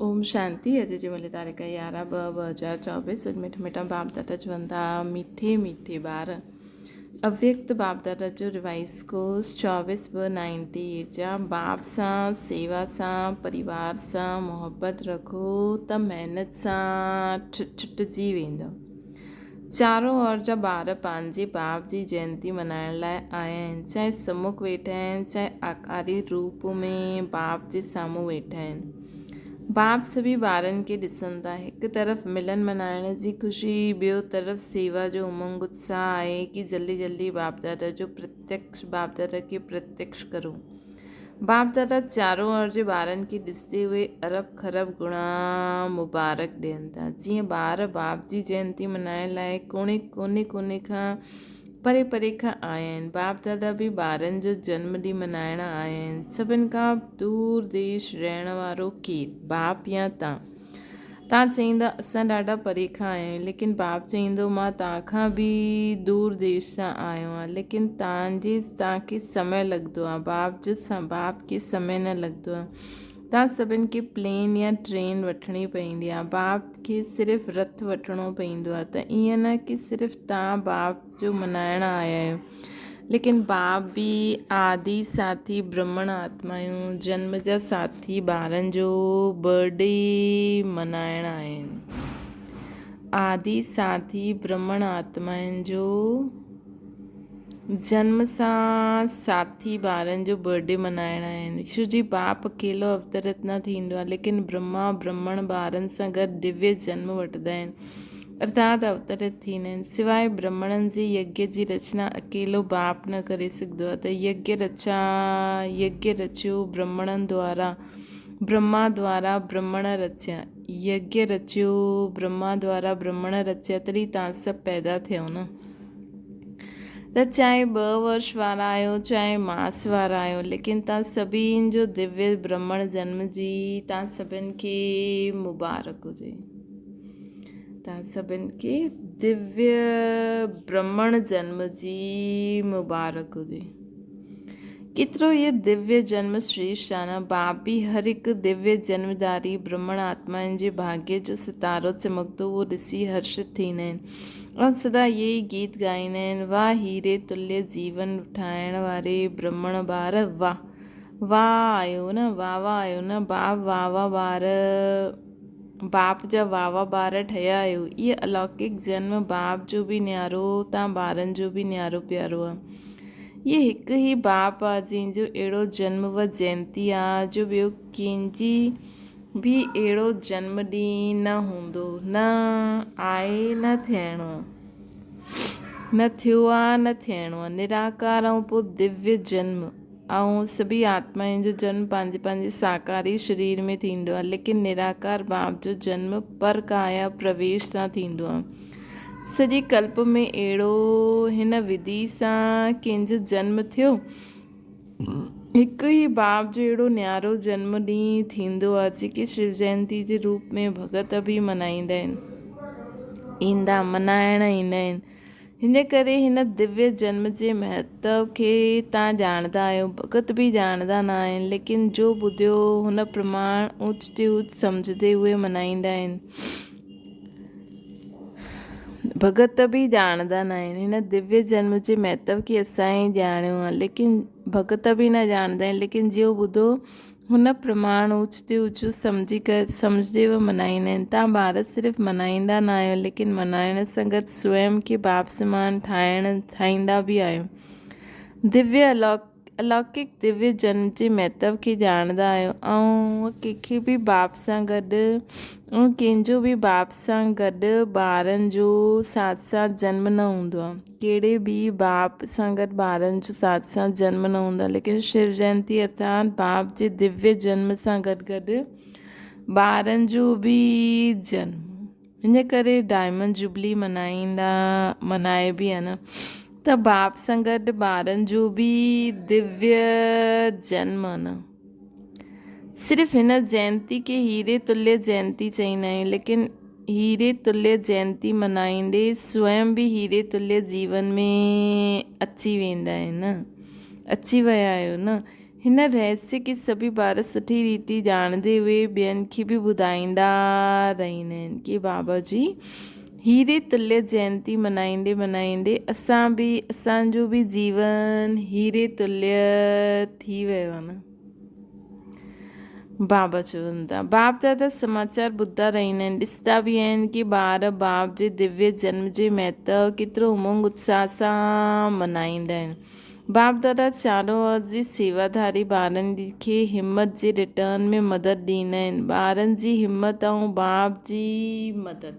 ओम शांति। अॼु जी मिली तारीख़ 11/2/2024। मिठा मिठा बाप दादा चवनि था मीठे मीठे ॿार। अव्यक्त बाप दादा जो रिवाइस कोर्स 24/98 जा बाप सां सेवा सां परिवार सां मोहब्बत रखो त महिनत सां छुटिजी वेंदो। चारों ओर जा ॿार पंहिंजे बाप जी जयंती मल्हाइण लाइ आया आहिनि। चाहे सम्मुख वेठा आहिनि, चाहे आकारी रूप में बाप जे साम्हूं वेठा आहिनि। बाप सभी ॿारनि खे ॾिसनि था। हिकु तरफ़ मिलन मल्हाइण जी ख़ुशी, ॿियो तरफ़ सेवा जो उमंग उत्साह आहे कि जल्दी जल्दी बाप दादा खे प्रत्यक्ष करो। बाप दादा चारों ओर जे ॿारनि खे ॾिसंदे हुए अरब खरब गुणा मुबारक ॾियनि था। जीअं ॿार बाप जी जयंती मल्हाइण लाइ कोने खां परे परे खां आया आहिनि, बाप दादा बि ॿारनि जो जन्म ॾींहुं मल्हाइण आया आहिनि। सभिनि खां दूर देश रहण वारो केरु, बाप या तव्हां चईंदा असां ॾाढा परे खां आया आहियूं, लेकिन बाप चईंदो मां तव्हां खां बि दूर देश सां आयो आहियां, लेकिन तव्हांखे समय लॻंदो आहे। बाप खे समय न लॻंदो आहे। तव्हां सभिनि खे प्लेन या ट्रेन वठणी पवंदी आहे, बाप खे सिर्फ़ु रथ वठिणो पवंदो आहे। त ईअं न कि सिर्फ़ु तव्हां बाप जो मल्हाइण आया आहियो, लेकिन बाप बि आदि साथी ब्रह्मण आत्मायूं, जन्म जा साथी ॿारनि जो बर्थडे मल्हाइण आया आहिनि। आदि साथी ब्रह्मण आत्माउनि जो जन्म सां साथी ॿारनि जो बर्थडे मल्हाइण आया आहिनि। छो जी बाप अकेलो अवतरित न थींदो आहे, लेकिन ब्रह्मा ब्रह्मण ॿारनि सां गॾु दिव्य जन्म वठंदा आहिनि, अर्थात अवतरित थींदा आहिनि। सिवाइ ब्रह्मणनि जे यज्ञ जी रचना अकेलो बाप न करे सघंदो आहे। त यज्ञ रचियो ब्रह्मणनि द्वारा, ब्रह्मा द्वारा ब्रह्मण रचिया। यज्ञ रचियो ब्रह्मा द्वारा ब्रह्मण रचिया, तॾहिं तव्हां सभु पैदा थियो न। त चाहे 2 वर्ष वारा आहियो, चाहे मास वारा आहियो, लेकिन तव्हां सभिनि जो दिव्य ब्रह्मण जन्म जी तव्हां सभिनि खे मुबारक हुजे। तव्हां सभिनि खे दिव्य ब्रह्मण जन्म जी मुबारक हुजे। केतिरो इहो दिव्य जन्म श्रेष्ठ आहे न। बाप बि हर हिकु दिव्य जन्मदारी ब्रह्मण आत्माउनि जे भाग्य जो सितारो चमकंदो उहो ॾिसी हर्षित थींदा आहिनि ऐं सदा इहे ई गीत ॻाईंदा आहिनि। वाह हीरे तुल्य जीवन ठाहिण वारे ब्रह्मण ॿार, वाह वाह आयो न, वाह वाह आयो न। बाप जा वाह ॿार ठहिया आहियो। इहो अलौकिक जन्म बाप जो बि न्यारो, तव्हां ॿारनि जो बि न्यारो प्यारो आहे। इहे हिकु ई बाप आहे जंहिंजो अहिड़ो जन्म व जयंती आहे जो ॿियो कंहिंजी बि अहिड़ो जन्म ॾींहुं न हूंदो, न आहे, न थियणो आहे, न थियो आहे, न थियणो आहे। निराकार ऐं पोइ दिव्य जन्म ऐं सभी आत्माउनि जो जन्म पंहिंजे पंहिंजे साकारी शरीर में थींदो आहे, लेकिन निराकार बाप जो जन्म पर काया प्रवेश सां थींदो आहे। सॼे कल्प में अहिड़ो हिन विधि सां कंहिंजो जन्म थियो। हिकु ई बाप जो अहिड़ो न्यारो जन्म ॾींहुं थींदो आहे जेके शिव जयंती जे रूप में भगत बि मल्हाईंदा आहिनि, मल्हाइण ईंदा आहिनि। हिन करे हिन दिव्य जन्म जे महत्व खे तव्हां ॼाणंदा आहियो, भगत बि ॼाणंदा न आहिनि, लेकिन जो ॿुधियो हुन प्रमाण ऊच ते ऊच सम्झंदे उहे मल्हाईंदा आहिनि। भगत बि ॼाणंदा न आहिनि हिन दिव्य जन्म जे महत्व खे। असां ई ॼाणियो आहे, लेकिन भगत बि न ॼाणंदा आहिनि, लेकिन जो ॿुधो हुन प्रमाण ऊच ते ऊच सम्झंदे उहे मल्हाईंदा आहिनि। तव्हां ॿार सिर्फ़ु मल्हाईंदा न आहियो, लेकिन मल्हाइण सां गॾु स्वयं खे बाप समान ठाहींदा बि आहियो। दिव्य अलौकिक दिव्य जन्म जे महत्व खे ॼाणंदा आहियो ऐं कंहिंखे बि बाप सां गॾु ऐं कंहिंजो बि बाप सां गॾु ॿारनि जो साथ साथ जन्म न हूंदो आहे। कहिड़े बि बाप सां गॾु ॿारनि जो साथ साथ जन्म न हूंदो आहे, लेकिन शिव जयंती अर्थात बाप जे दिव्य जन्म सां गॾु गॾु ॿारनि जो बि जन्म। हिन करे डायमंड जुबली मल्हाए बि आहे न, त बाप सां गॾु ॿारनि जो बि दिव्य जन्म न। सिर्फ़ु हिन जयंती खे हीरे तुल्य जयंती चईंदा आहियूं, लेकिन हीरे तुल्य जयंती मल्हाईंदे स्वयं बि हीरे तुल्य जीवन में अची वेंदा आहिनि न, अची विया आहियो न। हिन रहस्य खे सभी ॿार सुठी रीति ॼाणंदे हुए ॿियनि खे बि ॿुधाईंदा रहंदा आहिनि कि बाबा जी हीरे तुल्य जयंती मनाईंदे असांजो बि जीवन हीरे तुल्य थी वियो आहे न। बाबा चवनि था बाप दादा समाचार ॿुधंदा रहंदा आहिनि, ॾिसंदा बि आहिनि कि ॿार बाप जे दिव्य जन्म जे महत्व केतिरो उमंग उत्साह सां मनाईंदा आहिनि। बाप दादा चारों ओर जी सेवाधारी ॿारनि खे हिम्मत जे रिटर्न में मदद ॾींदा आहिनि। ॿारनि जी हिम्मत ऐं बाप जी मदद।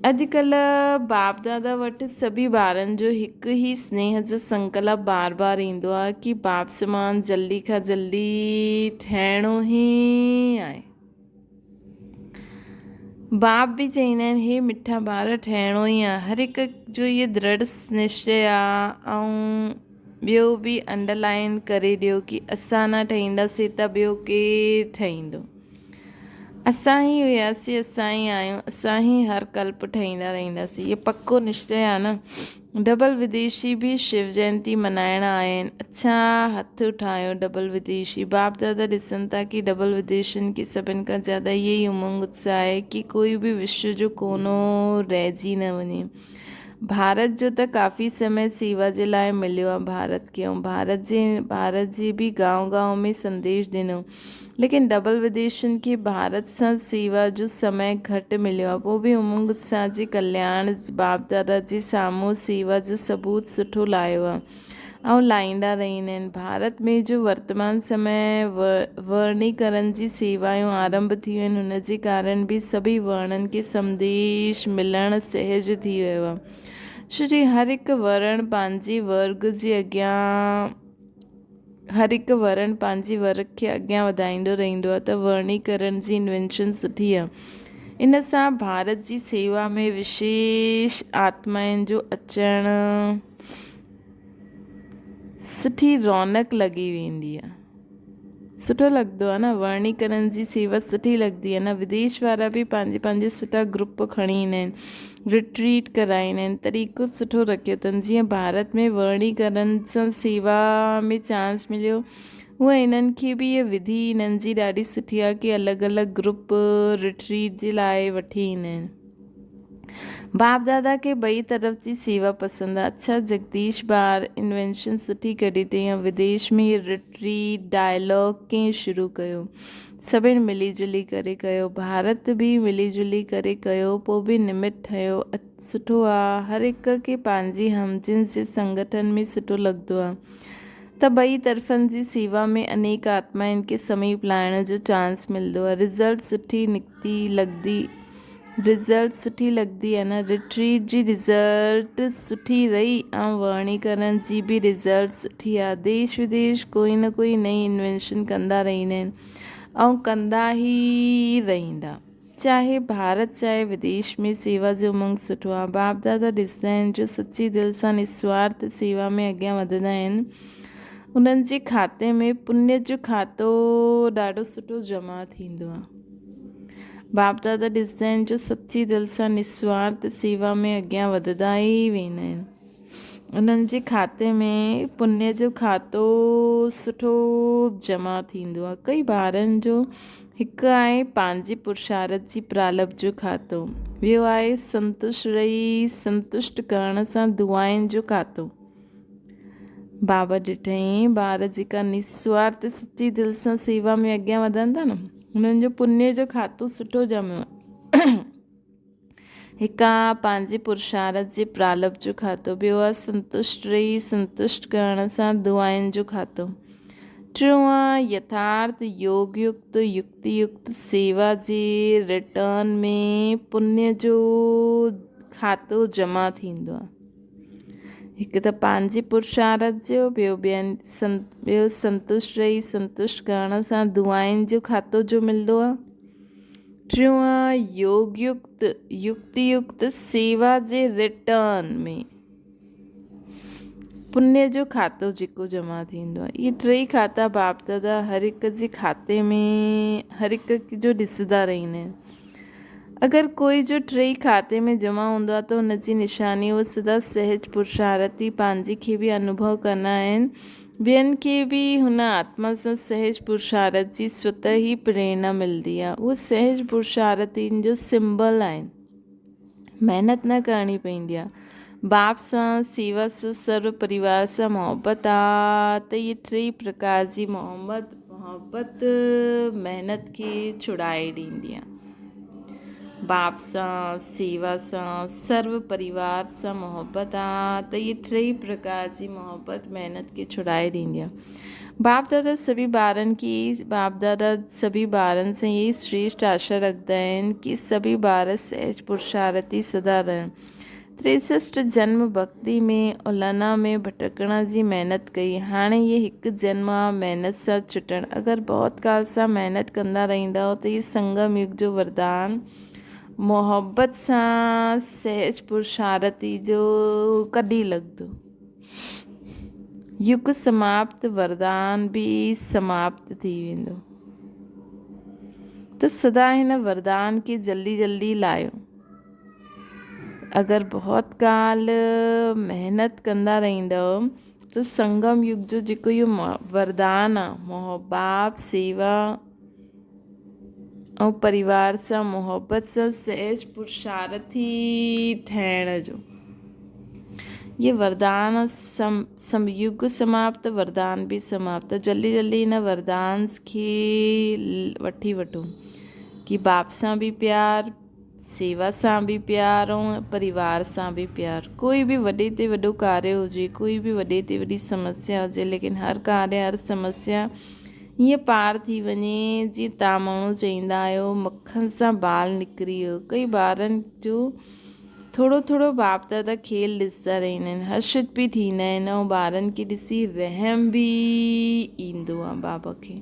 अॼुकल्ह बाप दादा वटि सभी ॿारनि जो हिकु ई स्नेह जो संकल्प बार बार ईंदो आहे कि बाप समान जल्दी खां जल्दी ठहिणो ई आहे। बाप बि चवंदा आहिनि हे मिठा ॿार ठहिणो ई आहे। हर हिक जो इहे दृढ़ निश्चय आहे। ऐं ॿियो बि अंडरलाइन करे ॾियो कि असां न ठहींदासीं त ॿियो केरु ठहींदो। असां ई हुआसीं, असां ई आहियूं, असां ई हर कल्प ठहींदा रहंदासीं। इहो पक्को निश्चय आहे न। डबल विदेशी भी शिव जयंती मनाइण आया आहिनि। अच्छा हथ उठायो डबल विदेशी। बाप दादा ॾिसनि था कि डबल विदेशियुनि खे सभिनि खां ज़्यादा इहे ई उमंग उत्साह आहे कि कोई बि विश्व जो कोनो रहिजी न वञे। भारत जो त काफ़ी समय सेवा जे लाइ मिलियो आहे भारत खे, ऐं भारत जे बि गांव में संदेश ॾिनो। लेकिन डबल विदेशियुनि खे भारत सां सेवा जो समय घटि मिलियो आहे। पोइ बि उमंग उत्साह जे कल्याण बाप दादा जे साम्हूं सेवा जो सबूत सुठो लायो आहे ऐं लाहींदा रहंदा आहिनि। भारत में जो वर्तमान समय वर्णीकरण जी सेवायूं आरंभ थी वियूं आहिनि, हुन जे कारण बि सभी वर्णनि खे संदेश मिलणु सहज थी वियो आहे। श्री हर हिकु वर्ण पंहिंजे वर्ग जे अॻियां हर हिकु वर्ण पंहिंजे वर्ग खे अॻियां वधाईंदो रहंदो आहे त वर्णीकरण जी इन्वेंशन सुठी आहे। इन सां भारत जी सेवा में विशेष आत्माउनि जो अचणु सुठी रौनक लॻी वेंदी आहे। सुठो लॻंदो आहे न, वर्णीकरण जी सेवा सुठी लॻंदी आहे न। विदेश वारा बि पंहिंजे सुठा ग्रुप खणी ईंदा आहिनि, रिट्रीट कराईंदा आहिनि, तरीक़ो सुठो रखियो अथनि। जीअं भारत में वर्णीकरण सां सेवा में चांस मिलियो, हूअं इन्हनि खे बि इहा विधि इन्हनि जी ॾाढी सुठी आहे कि अलॻि अलॻि ग्रुप रिट्रीट जे लाइ वठी ईंदा आहिनि। बाप दादा खे ॿई तरफ़ जी सेवा पसंदि आहे। अच्छा जगदीश ॿार इन्वेंशन सुठी कढी अथई ऐं विदेश में इहे रिट्रीट डायलॉग कीअं शुरू कयो, सभिनि मिली जुली करे कयो। भारत बि मिली जुली करे कयो, पोइ बि निमित ठहियो। सुठो आहे। हर हिक खे पंहिंजी हमजिन्स जे संगठन में सुठो लॻंदो आहे त ॿई तरफ़नि जी सेवा में अनेक आत्माउनि खे समीप लाइण जो चांस मिलंदो आहे। रिज़ल्ट सुठी लॻंदी आहे न। रिट्रीट जी रिज़ल्ट सुठी रही ऐं वर्णीकरण जी बि रिज़ल्ट सुठी आहे। देश विदेश कोई न कोई नई इन्वेंशन कंदा रहंदा आहिनि ऐं कंदा ई रहंदा। चाहे भारत चाहे विदेश में सेवा जो उमंग सुठो आहे। बाप दादा ॾिसंदा आहिनि जो सची दिलि सां निस्वार्थ सेवा में अॻियां वधंदा आहिनि, उन्हनि जे खाते में पुण्य जो खातो ॾाढो सुठो जमा थींदो आहे। बाप दादा ॾिसंदा आहिनि जो सची दिलि सां निस्वार्थ सेवा में अॻियां वधंदा ई वेंदा आहिनि, उन्हनि जे खाते में पुण्य जो खातो सुठो जमा थींदो आहे। कई ॿारनि जो हिकु आहे पंहिंजी पुरुषार्थ जी प्रालब्ध जो खातो, ॿियो आहे संतुष्ट करण सां दुआनि जो खातो। बाबा ॾिठई ॿार जेका निस्वार्थ सची दिलि सां सेवा में अॻियां वधनि था न, हुननि जो पुण्य जो खातो सुठो ॼमियो आहे। हिकु आहे पंहिंजे पुरुषार्थ जे प्रालब्ध जो खातो, ॿियो आहे संतुष्ट करण सां दुआनि जो खातो, टियों आहे यथार्थ युक्तियुक्त सेवा जे रिटर्न में पुण्य जो खातो जमा थींदो आहे। हिकु त पंहिंजे पुरुषार्थ जो, ॿियो संतुष्ट करण सां दुआनि जो खातो जो मिलंदो आहे, टियों आहे युक्तियुक्त सेवा जे रिटर्न में पुण्य जो खातो जेको जमा थींदो आहे। इहे टई खाता बाप दादा हर हिक जे खाते में हर हिक जो ॾिसंदा रहंदा आहिनि। अगरि कोई जो टई खाते में जमा हूंदो आहे त हुनजी निशानी उहा सदा सहज पुरुषार्थी पंहिंजे खे बि अनुभव कंदा आहिनि ॿियनि खे बि हुन आत्मा सां सहज पुरुषारथ जी स्वतः ई प्रेरणा मिलंदी आहे। उहे सहज पुरुषारथियुनि जो सिंबल आहिनि। महिनत न करणी पवंदी आहे। बाप सां सेवा सां सर्व परिवार सां मोहबत आहे त इहे टे प्रकार जी मोहबत महिनत खे छुड़ाए ॾींदी आहे। बाप सां सेवा सां सर्व परिवार सां मोहबत आहे त इहे टे प्रकार जी मोहबत महिनत खे छुड़ाए ॾींदी आहे। बाप दादा सभी ॿारनि से यही श्रेष्ठ आशा रखदा आहिनि कि सभी ॿार सहज पुरुषारथी सदा रहनि। 63 जन्म भक्ति में उलना में भटकण जी महिनत कई। हाणे ये हिकु जन्म आहे महिनत सां छुटण। अगरि बहुत काल सां महिनत कंदा रहंदा त ये संगम युग जो वरदान मोहब्बत सां सहज पुरुषारथी जो कॾहिं लॻंदो। युग समाप्त, वरदान भी समाप्त थी वेंदो। त सदा हिन वरदान खे जल्दी जल्दी लायो। अगरि बहुत काल महिनत कंदा रहंदव त संगम युग जो जेको इहो वरदान आहे बाप सेवा ऐं परिवार सां मोहब्बत सां सहज पुरुषारथी ठहिण जो ये वरदान युग समाप्त, वरदान भी समाप्त। जल्दी जल्दी हिन वरदान खे वठी वठो कि बाप सां भी प्यार, सेवा सां भी प्यार ऐं परिवार सां भी प्यार। कोई भी वॾे ते वॾो कार्य हुजे, कोई भी वॾे ते वॾी समस्या हुजे, लेकिन हर कार्य हर समस्या हीअं पार थी वञे जीअं तव्हां माण्हू चईंदा आहियो मक्खन सां बाल निकिरी वियो। कई ॿारनि जो थोरो थोरो बाप दादा खेल ॾिसंदा रहंदा आहिनि, हर्षित बि थींदा आहिनि ऐं ॿारनि खे ॾिसी रहम बि ईंदो आहे बाप खे।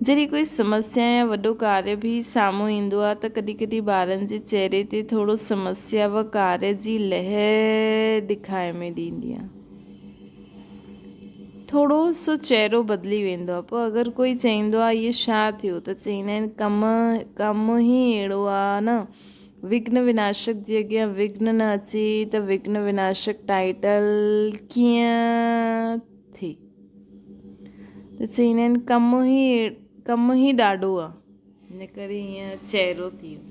जॾहिं कोई समस्या या वॾो कार्य बि साम्हूं ईंदो आहे त कॾहिं कॾहिं ॿारनि जे चहिरे ते थोरो समस्या व कार्य जी लहर ॾेखारे में ॾींदी आहे। थोरो सो चहिरो बदिली वेंदो आहे। पोइ अगरि कोई चईंदो आहे इहे छा थियो त चईंदा आहिनि कमु ई अहिड़ो आहे न, विघ्न विनाशक जे अॻियां विघ्न न अचे त विघ्न विनाशक टाइटल कीअं थिए। त चईंदा आहिनि कमु ई ॾाढो आहे, इन करे हीअं चहिरो थी वियो।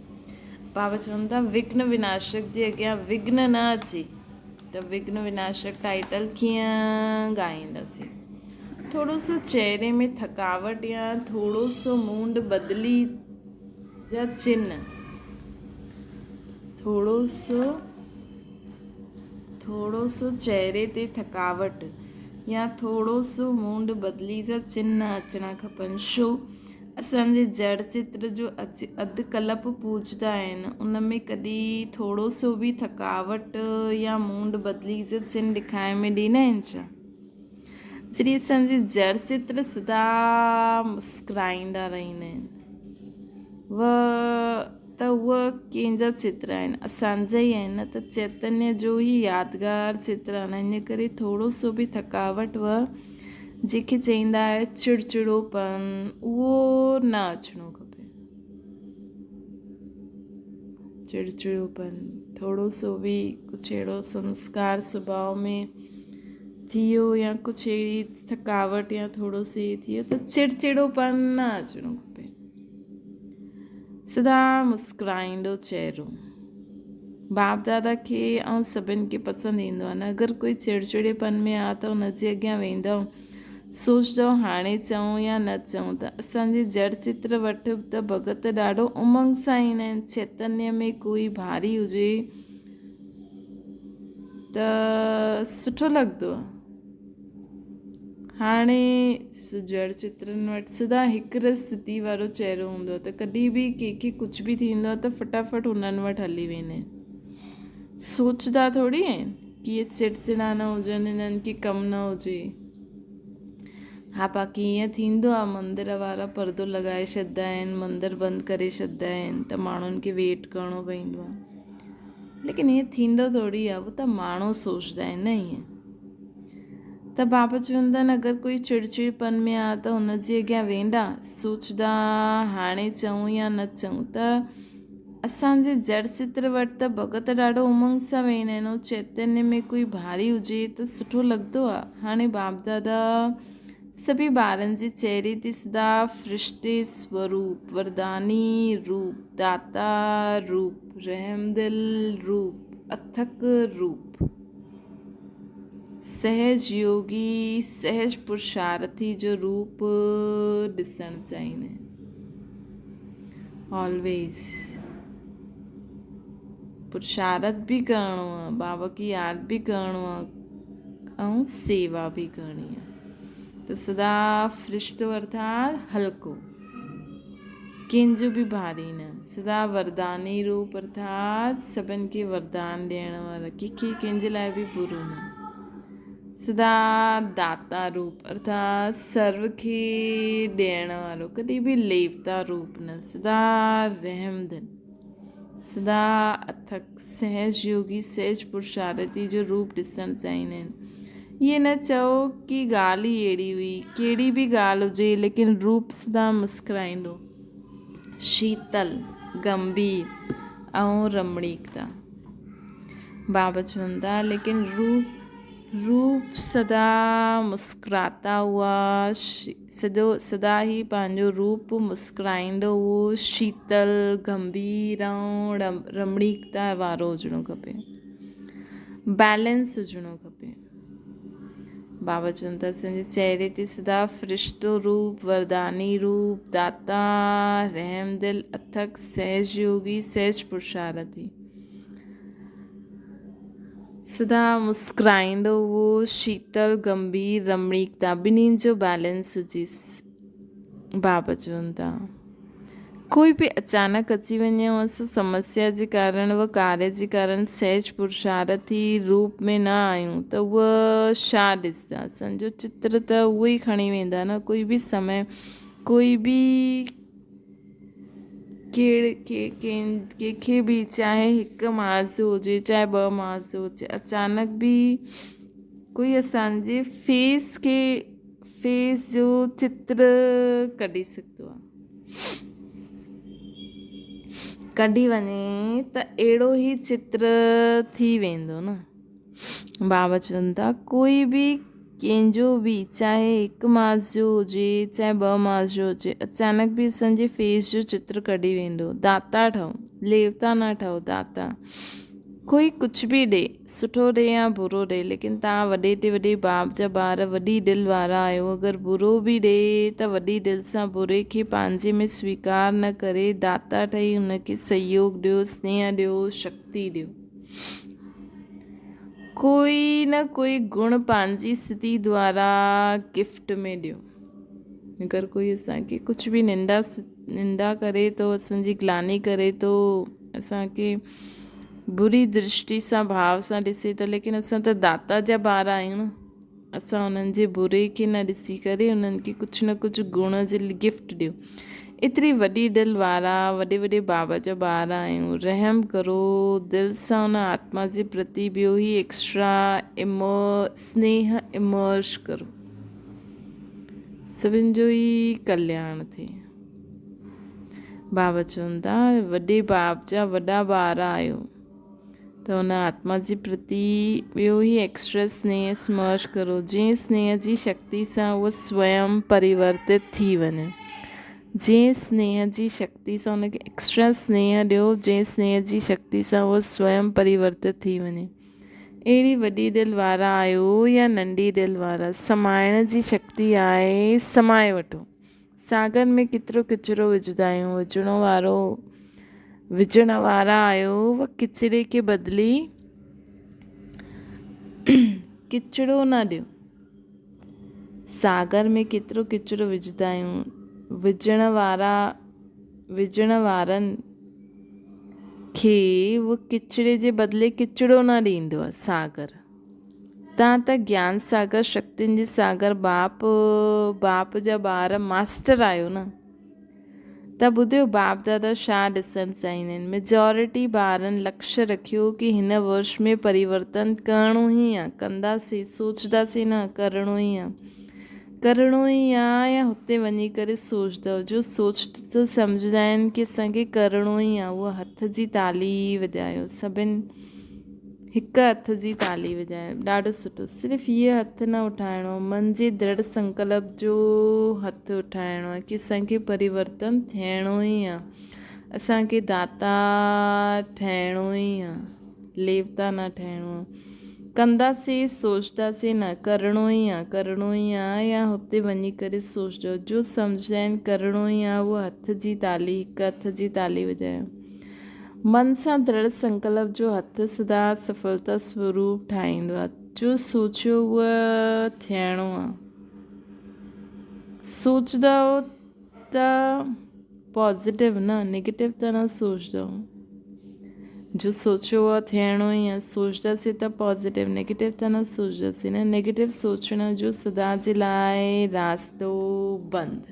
बाबा चवनि था विघ्न विनाशक जे अॻियां विघ्न न अचे त विघ्न विनाशक टाइटल कीअं ॻाईंदासीं। थोरो सो चहिरे में थकावट या थोरो सो मूड बदिली जा चिन्ह, थोरो सो चहिरे ते थकावट या थोरो सो मूड बदिली जा चिन्ह अचणा खपनि। छो असांजे जड़ चित्र जो अधु कल्प पूजदा आहिनि, उन में कॾहिं थोरो सो बि थकावट या मूड बदिली जा चिन्ह ॾेखारे में ॾींदा आहिनि छा? जॾहिं असांजे जड़ चित्र सदा मुस्कुराईंदा रहंदा आहिनि त उहा कंहिंजा चित्र आहिनि? असांजा ई आहिनि न। त चैतन्य जो ई यादगार चित्र आहिनि। इन करे थोरो सो बि थकावट जंहिंखे चईंदा आहे चिड़चिड़ोपन, उहो न अचिणो खपे। चिड़चिड़ोपन, थोरो सो बि कुझु अहिड़ो संस्कार स्वभाव में थी वियो या कुझु अहिड़ी थकावट या थोरो सो थी वियो त चिड़चिड़ोपन न अचिणो खपे। सदा मुस्कुराईंदो चहिरो बाप दादा खे ऐं सभिनि खे पसंदि ईंदो आहे न। अगरि कोई चिड़चिड़ेपन में आहे त हुनजे अॻियां वेंदव, सोचदव हाणे चऊं या न चऊं। त असांजे जड़ चित्र वटि त भगत ॾाढो उमंग सां ईंदा आहिनि। चैतन्य में कोई भारी हुजे त सुठो लॻंदो आहे। हाणे जड़ चित्रनि वटि सदा हिकु रस स्थिति वारो चहिरो हूंदो आहे त कॾहिं बि कंहिंखे कुझु बि थींदो आहे त फटाफट हुननि वटि हली वेंदा आहिनि। सोचदा थोरी आहिनि कि इहे चिड़चिड़ा न हुजनि, हिननि खे कमु न हुजे। हा, बाक़ी ईअं थींदो आहे मंदर वारा परदो लॻाए छॾंदा आहिनि, मंदरु बंदि करे छॾंदा आहिनि त माण्हुनि खे वेट करिणो पवंदो आहे। लेकिन ईअं थींदो थोरी आहे, उहो त माण्हू सोचदा आहिनि न ईअं। त बाबा चवंदा आहिनि अगरि कोई चिड़चिड़पन में आहे त हुनजे अॻियां वेंदा, सोचदा हाणे चऊं या न चऊं। त असांजे जड़ चित्र वटि त भॻत ॾाढो उमंग सां वेंदा आहिनि, चैतन्य में कोई भारी हुजे त सुठो लॻंदो आहे। हाणे बाप दादा सभी ॿारनि जे चेहरे ते सदा फ़रिश्ते स्वरूप, वरदानी रूप, दाता रूप, रहमदिल रूप, अथक रूप, सहज योगी, सहज पुरुषार्थी जो रूप ॾिसणु चाहींदा आहिनि। ऑलवेज पुरुषार्थ भी करिणो आहे, बाबा की याद भी करिणो आहे ऐं सेवा भी करणी आहे। त सदा फ़रिश्तो अर्थात हल्को, कंहिंजो बि भारी न, सदा वरदानी रूप अर्थात सभिनि खे वरदान ॾियण वारा, कंहिंजे लाइ बि बुरो न, सदा दाता रूप अर्थात सर्व खे ॾियण वारो, कॾहिं बि लेवता रूप न, सदा रहमदिल, सदा अथक, सहज योगी, सहज पुरुषार्थी जो रूप ॾिसणु चाहींदा आहिनि। ये न चओ कि ॻाल्हि ई अहिड़ी हुई, कहिड़ी बि ॻाल्हि हुजे, लेकिन रूप सदा मुस्कुराईंदो, शीतल, गंभीर ऐं रमणीकता। बाबा चवनि था लेकिन रूप सदा मुस्कुराता हुआ, सदा ही पंहिंजो रूप मुस्कुराईंदो हुओ, शीतल, गंभीर ऐं रमणीकता वारो हुजिणो खपे, बैलेंस हुजिणो खपे। बाबा चवनि था असांजे चेहरे ते सदा फ़रिश्तो रूप, वरदानी रूप, दाता, रहमदिल, अथक, सहज योगी, सहज पुरुषार्थी, सदा मुस्कुराईंदो हुओ, शीतल, गंभीर, रमणीकता, ॿिन्हिनि जो बैलेंस हुजेस। बाबा चवनि था कोई बि अचानक अची वञे असां समस्या जे कारण, व कार्य जे कारण सहज पुरुषार्थी रूप में न आहियूं त उहा छा ॾिसंदा, असांजो चित्र त उहो ई खणी वेंदा न। कोई बि समय, कोई बि कंहिंखे बि, चाहे 1 मार्च जो हुजे, चाहे 2 मार्च जो हुजे, अचानक बि कोई असांजे फेस जो चित्र कढी सघंदो आहे, कढी वञे त अहिड़ो ई चित्र थी वेंदो न। बाबा चवनि था कोई बि कंहिंजो बि, चाहे 1 मार्च जो हुजे, चाहे 2 मार्च जो हुजे, अचानक बि असांजे फेस जो चित्र कढी वेंदो। दाता ठहो, लेवता न ठहो, दाता। कोई कुझु बि ॾे, सुठो ॾे या बुरो ॾे, लेकिन तव्हां वॾे ते वॾे बाप जा ॿार, वॾी दिलि वारा आहियो। अगरि बुरो बि ॾे त वॾी दिलि सां बुरे खे पंहिंजे में स्वीकार न करे, दाता ठही हुनखे सहयोग ॾियो, स्नेह ॾियो, शक्ति ॾियो। कोई न कोई गुण पंहिंजी स्थिति द्वारा गिफ्ट में ॾियो। अगरि कोई असांखे कुझु बि निंदा करे थो, असांजी ग्लानी करे थो, असांखे बुरी दृष्टि सां, भाव सां ॾिसे थो, लेकिन असां त दाता जा ॿार आहियूं न। असां उन्हनि जे बुरे खे न ॾिसी करे उन्हनि खे कुझु न कुझु गुण जे गिफ्ट ॾियो। एतिरी वॾी दिलि वारा, वॾे वॾे बाबा जा ॿार आहियूं। रहम करो, दिलि सां उन आत्मा जे प्रति ॿियो ई एक्स्ट्रा स्नेह इमर्श करो, सभिनि जो ई कल्याण थिए। बाबा चवनि था वॾे बाप जा वॾा ॿार आहियो त उन आत्मा जे प्रति ॿियो ई एक्स्ट्रा स्नेह इमर्श करो, जंहिं स्नेह जी शक्ति सां उहा स्वयं परिवर्तित थी वञे। जंहिं स्नेह जी शक्ति सां उनखे एक्स्ट्रा स्नेह ॾियो, जंहिं स्नेह जी शक्ति सां उहो स्वयं परिवर्तित थी वञे। अहिड़ी वॾी दिलि वारा आहियो या नंढी दिलि वारा, समाइण जी शक्ति आहे, समाए वठो। सागर में केतिरो किचिरो विझंदा आहियूं, विझण वारा आहियो, उहा किचिरे खे बदिली किचिरो न ॾियो। सागर में केतिरो किचिरो विझंदा आहियूं, विझण वारनि खे उहो किचिरे जे बदिले किचिरो न ॾींदो आहे सागर। तव्हां त ज्ञान सागर, शक्तियुनि जे सागर, बाप जा ॿार, मास्टर आहियो न। त ॿुधियो बाप दादा छा ॾिसणु चाहींदा आहिनि। मेजॉरिटी ॿारनि लक्ष्य रखियो कि हिन वर्ष में परिवर्तन करिणो ई आहे, कंदासीं, सोचंदासीं न, करिणो ई आहे। करिणो ई आहे या हुते वञी करे सोचंदव जो सोच सम्झंदा आहिनि की असांखे करिणो ई आहे उहा हथ जी ताली वॼायो सभिनि हिकु हथ जी ताली वॼायो ॾाढो सुठो सिर्फ़ु हीअ हथु न उठाइणो मन जे दृढ़ संकल्प जो हथु उठाइणो आहे की असांखे परिवर्तन थियणो ई आहे असांखे दाता ठहिणो ई आहे लेवता न ठहिणो आहे कंदासीं सोचंदासीं न करिणो ई आहे या हुते वञी करे सोचजो जो सम्झंदा आहिनि करिणो ई आहे उहा हथ जी ताली हिकु हथ जी ताली वॼायो मन सां दृढ़ संकल्प जो हथु सदा सफलता स्वरूप ठाहींदो आहे जो सोचियो उहा थियणो आहे सोचंदव त पॉज़िटिव न नेगेटिव त न सोचंदव जो सोचियो उहा थियणो ई आहे सोचंदासीं त पॉज़िटिव नेगेटिव त न सोचंदासीं न नेगेटिव सोचण जो सदा जे लाइ रास्तो बंदि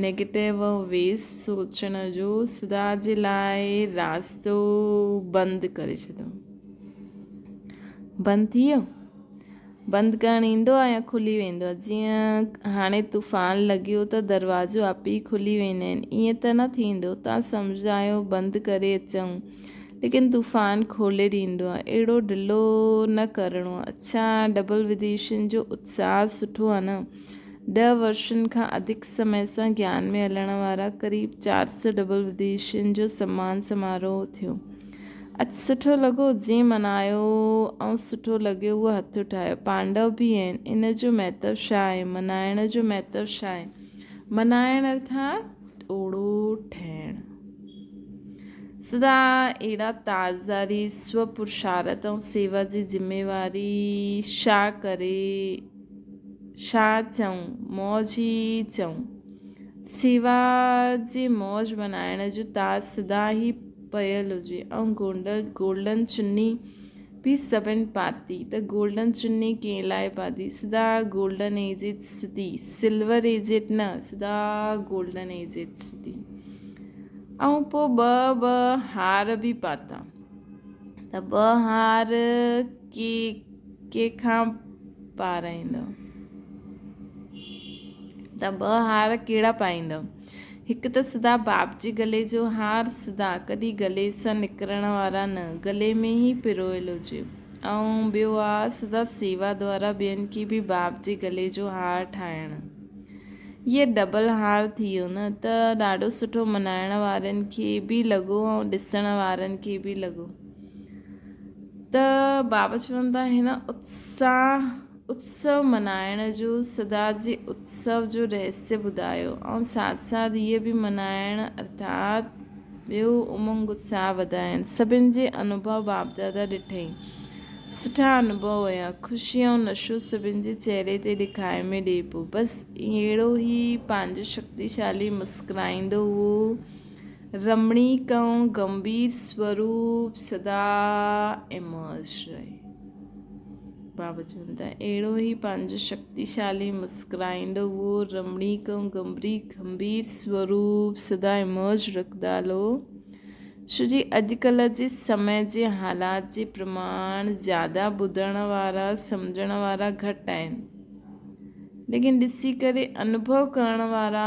नेगेटिव वेस सोचण जो सदा जे लाइ रास्तो बंदि करे छॾियो बंदि थी वियो बंदि करणु ईंदो आहे या खुली वेंदो आहे जीअं हाणे तूफ़ान लॻियो त दरवाजो आप ई खुली वेंदा आहिनि ईअं त न थींदो तव्हां सम्झंदा आहियो बंदि करे अचूं लेकिन तूफ़ान खोले ॾींदो आहे अहिड़ो ढिलो न करिणो आहे अच्छा डबल विदेशन जो उत्साह सुठो आहे न 10 वर्षनि खां अधिक समय सां ज्ञान में हलण वारा क़रीब 400 डबल विदेशन जो सम्मान समारोह थियो अॼु सुठो लॻो जीअं मनायो ऐं सुठो लॻियो उहो हथु उठायो पांडव बि आहिनि इन जो महत्व छा आहे मनाइण जो महत्व छा आहे मनाइण अर्थात ओड़ो ठहिणु सदा अहिड़ा ताज़दारी स्वपुरुषार्थ ऐं सेवा जी ज़िम्मेवारी छा करे छा चऊं मौज ई चऊं सेवा जे मौज मनाइण जो ताज सदा ई पयल हुजे ऐं गोल्डन चुन्नी बि सभिनि पाती त गोल्डन चुन्नी कंहिं लाइ पाती सदा golden aged city silver aged न सदा गोल्डन एजेड सिटी ऐं पोइ ॿ हार बि पाता त 2 हार कंहिंखां पाराईंदव त 2 हार कहिड़ा पाईंदव हिकु त सदा बाप जे गले जो हार सदा कॾहिं गले सां निकिरण वारा न गले में ई पिरोयल हुजे ऐं ॿियो आहे सदा सेवा द्वारा ॿियनि खे बि बाप जे गले जो हार ठाहिणु इहे डबल हार थी वियो न त ॾाढो सुठो मनाइण वारनि खे बि लॻो ऐं ॾिसण वारनि खे बि लॻो त बाबा चवनि था हिन उत्सव मनाइण जो सदा जे उत्सव जो रहस्य ॿुधायो ऐं साथ साथ इहे बि मनाइण अर्थात ॿियो उमंग उत्साह वधाइण सभिनि जे अनुभव बाप दादा ॾिठई सुठा अनुभव हुया ख़ुशी ऐं नशो सभिनि जे चहिरे ते ॾेखारे में ॾिए पियो बसि अहिड़ो ई पंहिंजो शक्तिशाली मुस्कुराईंदो हुओ रमणीक ऐं गंभीर स्वरूप सदा इमर्ज रहे बाबा चवनि था अहिड़ो ई पंहिंजो शक्तिशाली मुस्कुराईंदो हुओ रमणीक ऐं गंभीर स्वरूप सदा इमर्ज रखंदा हलो छो जी अॼुकल्ह जे समय जे हालात जे प्रमाण ज़्यादा ॿुधण वारा सम्झण वारा घटि आहिनि लेकिन ॾिसी करे अनुभव करण वारा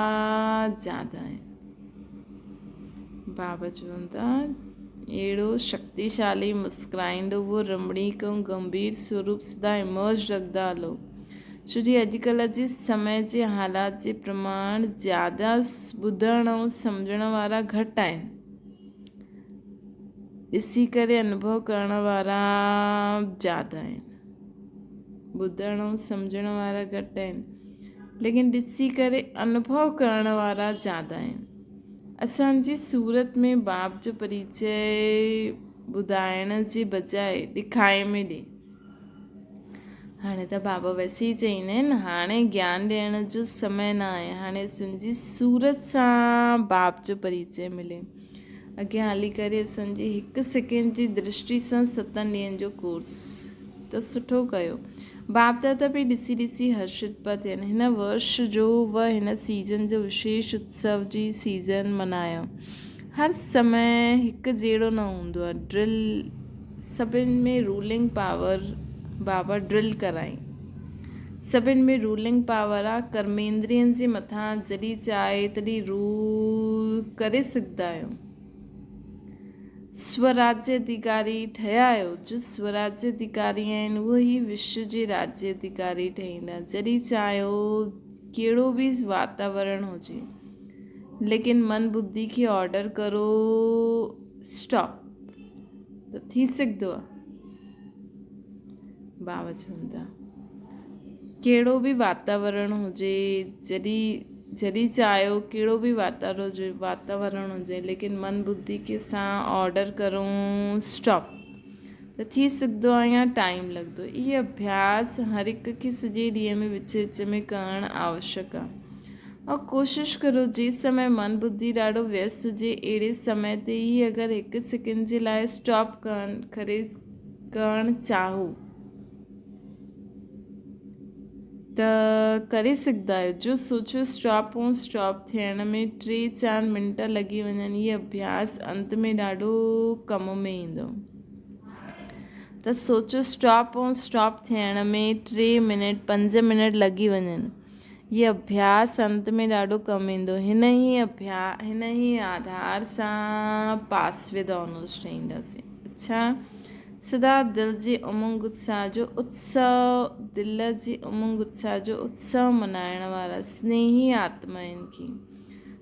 ज़्यादा आहिनि बाबा चवनि था अहिड़ो शक्तिशाली मुस्कुराईंदो हुओ रमणीक ऐं गंभीर स्वरूप सदा इमर्ज रखंदा हलो छो जी अॼुकल्ह जे समय जे हालात जे प्रमाण ज़्यादा ॿुधण ऐं सम्झण वारा घटि आहिनि ॾिसी करे अनुभव करण वारा ज़्यादा आहिनि ॿुधण ऐं सम्झण वारा घटि आहिनि लेकिन ॾिसी करे अनुभव करण वारा ज़्यादा आहिनि असांजी सूरत में बाप जो परिचय ॿुधाइण जे बजाए ॾेखारे में ॾे हाणे त बाबा वैसे ई चईंदा आहिनि हाणे ज्ञान ॾियण जो समय न आहे हाणे असांजी सूरत सां बाप जो परिचय मिले अॻियां हली करे असांजी 1 सेकेंड जी दृष्टि सां 7 ॾींहंनि जो कोर्स त सुठो कयो बाप दादा बि ॾिसी ॾिसी हर्षित पिया थियनि हिन वर्ष जो हिन सीज़न जो विशेष उत्सव जी सीज़न मल्हायो हर समय हिकु जहिड़ो न हूंदो आहे ड्रिल सभिनि में रूलिंग पावर बाबा ड्रिल कराई सभिनि में रूलिंग पावर आहे। कर्मेंद्रियनि जे मथां जॾहिं चाहे तॾहिं रूल करे सघंदा आहियो। स्वराज्य अधिकारी ठहिया आहियो। जो स्वराज्य अधिकारी आहिनि उहे ई विश्व जे राज्य अधिकारी ठहींदा। जॾहिं चाहियो कहिड़ो बि वातावरण हुजे, लेकिन मन बुद्धि खे ऑर्डर करो स्टॉप, त थी सघंदो आहे। बाबा चवनि था कहिड़ो बि वातावरण हुजे, जॾहिं चाहियो कहिड़ो बि वातावरण हुजे, लेकिन मन बुद्धि के सां ऑर्डर करूं स्टॉप, त थी सघंदो आहे या टाइम लॻंदो। इहे अभ्यास हर हिक खे सॼे ॾींहं में विच में करणु आवश्यक आहे। और कोशिशि करो जेसि समय मन बुद्धि ॾाढो व्यस्त हुजे अहिड़े समय ते ई अगरि हिकु सेकेंड जे लाइ स्टॉप करणु चाहो त करे सघंदा आहियो। जो सोचो स्टॉप थियण में 3-4 मिंट लॻी वञनि, इहे अभ्यास अंत में ॾाढो कम में ईंदो। त सोचो स्टॉप थियण में 3 मिनट 5 मिनट लॻी वञनि, ये अभ्यास अंत में ॾाढो कमु ईंदो। हिन ई आधार सां पासविद ऑनर्स ठहींदासीं। अच्छा, सदा दिल जी उमंग उत्साह जो उत्सव मनाइण वारा स्नेही आत्माउनि खे,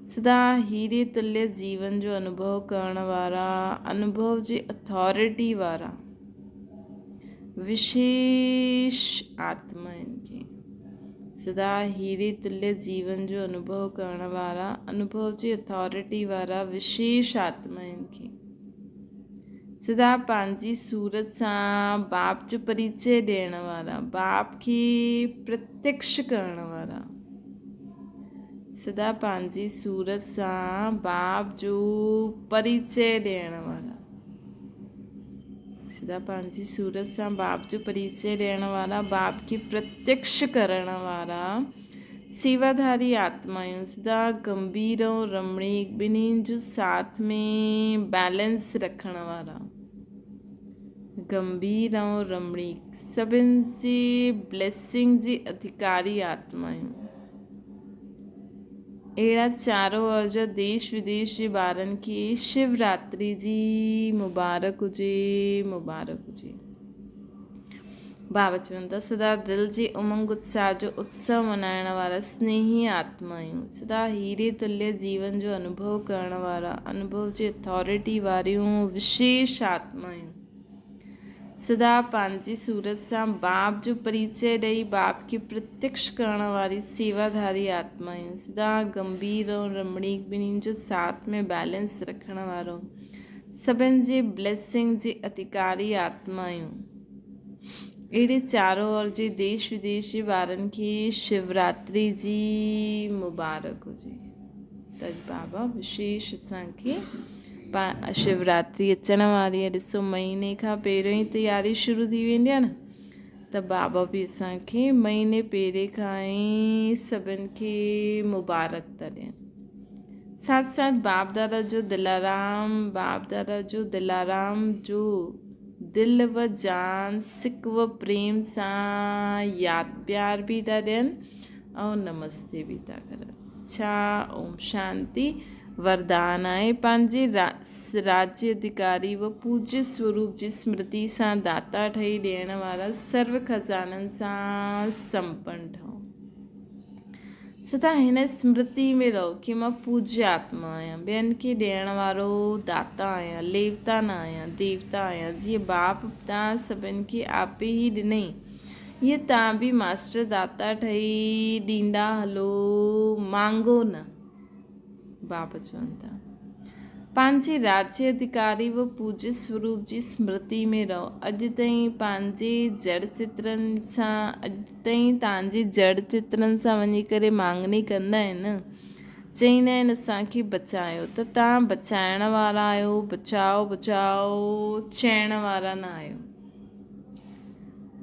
सदा हीरे तुल्य जीवन जो अनुभव करण वारा, अनुभव जी अथॉरिटी वारा विशेष आत्माउनि खे, सदा हीरे तुल्य जीवन जो अनुभव करण वारा, अनुभव जी अथॉरिटी वारा विशेष आत्माउनि खे, सदा पंहिंजी सूरत सां बाप जो परिचय ॾियण वारा, बाप खे प्रत्यक्ष करण वारा, सदा पंहिंजी सूरत सां बाप जो परिचय ॾियण वारा, सदा पंहिंजी सूरत सां बाप जो परिचय ॾियण वारा, बाप खे प्रत्यक्ष करण वारा सेवाधारी आत्मायूं, सदा गंभीर ऐं रमणीक ॿिन्हिनि जो साथ में बैलेंस रखण वारा, गंभीर ऐं रमणीक सभिनि जी ब्लेसिंग जी अधिकारी आत्मायूं। अहिड़ा चारों ओर जा देश विदेश जे ॿारनि खे शिवरात्रि जी मुबारक हुजे। बाबा चवनि था सदा दिल जी उमंग उत्साह जो उत्सव मनाइण वारा स्नेही आत्मायूं, सदा हीरे तुल्य जीवन जो अनुभव करण वारा, अनुभव जी अथॉरिटी वारियूं विशेष आत्मायूं, सदा पंहिंजी सूरत सां बाप जो परिचय ॾेई बाप खे प्रत्यक्ष करण वारी सेवाधारी आत्मायूं, सदा गंभीर ऐं रमणीक ॿिन्हिनि जो साथ में बैलेंस रखण वारो सभिनि जी ब्लेसिंग जी अधिकारी आत्मायूं। अहिड़े चारों ओर जे देश विदेश जे ॿारनि खे शिवरात्रि जी मुबारक हुजे। त बाबा विशेष असांखे शिवरात्रि अचण वारी आहे। ॾिसो महीने खां पहिरियों ई तयारी शुरू थी वेंदी आहे न, त बाबा बि असांखे महीने पहिरें खां ई सभिनि खे मुबारक था ॾियनि। साथ साथ बाप दादा जो दिलाराम जो दिल व जान सिक व प्रेम सां यादि प्यार बि था ॾियनि ऐं नमस्ते बि था करनि। छा ओम शांति वरदान आहे। पंहिंजे राज्य अधिकारी व पूज्य स्वरूप जी स्मृति सां दाता ठही ॾियण वारा सर्व खजाननि सां संपन्न ठहो। सदा हिन स्मृति में रहो कि मां पूज्य आत्मा आहियां, ॿियनि खे ॾियण वारो दाता आहियां, लेवता न आहियां, देवता आहियां। जीअं बाप तव्हां सभिनि खे आपे ई ॾिनई, ईअं तव्हां बि मास्टर दाता ठही ॾींदा हलो, मांगो न। बाप चवनि था पंहिंजे राज्य अधिकारी व पूज्य स्वरूप जी स्मृति में रहो। अॼु ताईं तव्हांजे जड़ चित्रनि सां वञी करे मांगनी कंदा आहिनि, चईंदा आहिनि असांखे बचायो, त तव्हां बचाइण वारा आहियो, बचाओ चइण वारा न आहियो।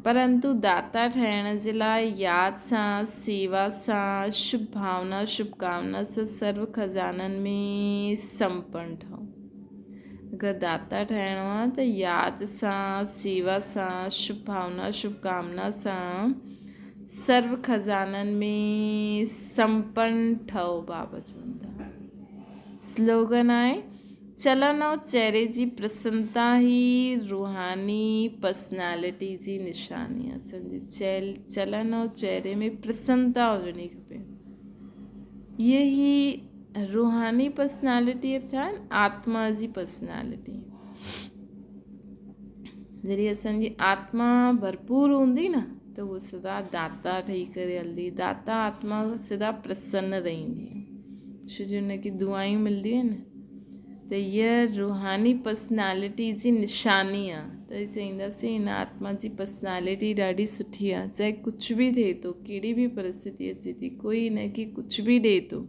परंतु दाता ठहिण जे लाइ यादि सां, सेवा सां, शुभ भावना शुभकामना सां सर्व खजाननि में संपन्न ठहो। अगरि दाता ठहिणो आहे त यादि सां, सेवा सां, शुभ भावना शुभकामना सां सर्व खजाननि में संपन्न ठहो बाबा चवनि था। स्लोगन आहे चलन ऐं चहिरे जी प्रसन्नता ई रूहानी पर्सनैलिटी जी निशानी आहे। असांजे चलन ऐं चहिरे में प्रसन्नता हुजणी खपे। ये ही रूहानी पर्सनैलिटी अर्थात आत्मा जी पर्सनैलिटी। जॾहिं असांजी आत्मा भरपूर हूंदी न त उहा सदा दाता ठही करे हलंदी। दाता आत्मा सदा प्रसन्न रहंदी, छो जो हुनखे दुआयूं मिलंदियूं आहिनि। त हीअ रूहानी पर्सनैलिटी जी निशानी आहे। त चईंदासीं हिन आत्मा जी पर्सनैलिटी ॾाढी सुठी आहे। चाहे कुझु बि थिए थो, कहिड़ी बि परिस्थिति अचे थी, कोई हिनखे कुझु बि ॾिए थो,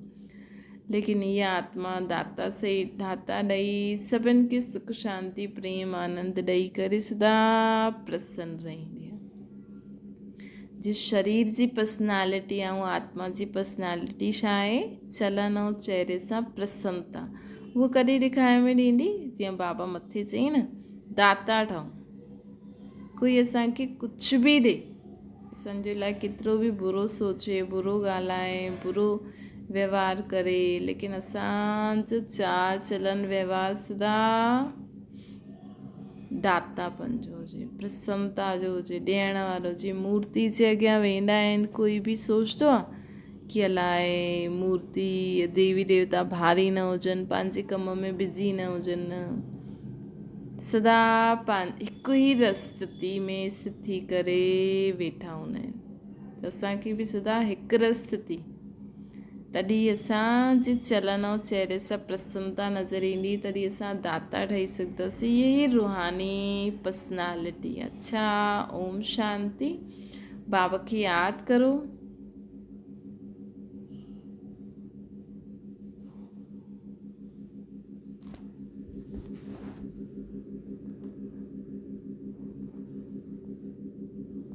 लेकिन हीअ आत्मा दाता सही दाता ॾेई सभिनि खे सुख शांति प्रेम आनंद ॾेई करे सदा प्रसन्न रहंदी आहे। जिस शरीर जी पर्सनैलिटी ऐं आत्मा जी पर्सनैलिटी छा आहे? चलन ऐं चहिरे सां प्रसन्नता। उहो कॾहिं ॾेखारण में ॾींदी? जीअं बाबा मथे चई न, दाता ठहो। कोई असांखे कुझु बि ॾिए, असांजे लाइ केतिरो बि बुरो सोचे, बुरो ॻाल्हाए, बुरो व्यवहार करे, लेकिन असांजो चाल चलन व्यवहार सदा दातापन जो हुजे, प्रसन्नता जो हुजे, ॾियण वारो। जीअं मूर्ति जे अॻियां वेंदा आहिनि, कोई बि सोचंदो आहे कि अलाए मूर्ति देवी देवता भारी न हुजनि, पंहिंजे कम में बिज़ी न हुजनि, सदा हिकु ई स्थिति में थी करे वेठा हूंदा आहिनि। त असांखे बि सदा हिकु रस थी, तॾहिं असांजे चलन ऐं चहिरे सां प्रसन्नता नज़र ईंदी, तॾहिं असां दाता ठही सघंदासीं। यही रूहानी पर्सनैलिटी। अच्छा, ओम शांति। बाबा खे यादि करो।